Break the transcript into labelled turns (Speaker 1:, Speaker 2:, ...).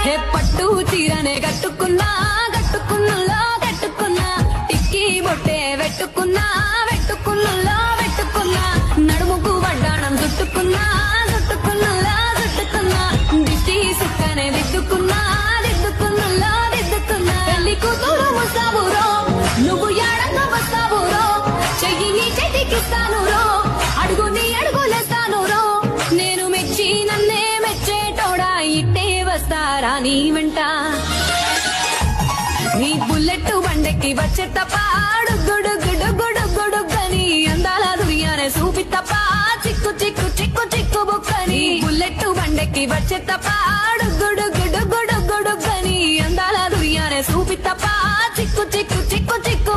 Speaker 1: హే పట్టు చీరనే కట్టుకున్నా కట్టుకున్నులో కట్టుకున్నా టిక్కీ బొట్టే వెట్టుకున్నా వెట్టుకున్నులో వెట్టుకున్నా నడుముకు వడ్డాణం చుట్టుకున్నా చుట్టుకున్నులో చుట్టుకున్నా దిష్టి సుక్కనే దిద్దుకున్నా దిద్దుకున్నులో దిద్దుకున్నా పెళ్లి కూతురు ముస్తాబురో నువ్వు ఏడంగా వస్తావురో చెయ్యి నీ చేతికిస్తాను రో అడుగు నీ అడుగులేస్తాను రో నేను మెచ్చి నన్నే మెచ్చేటోడా ఇట్టే వస్తారా నీ వెంట నీ బుల్లెట్ బండెక్కి వచ్చే తప్ప గుడు గుడు గుడు గుడుగని అందాల దుర్యానే చూపి తప్ప చిక్కు చిక్కు చిక్కు చిక్కు బుక్కని బుల్లెట్ బండెక్కి వచ్చే తప్ప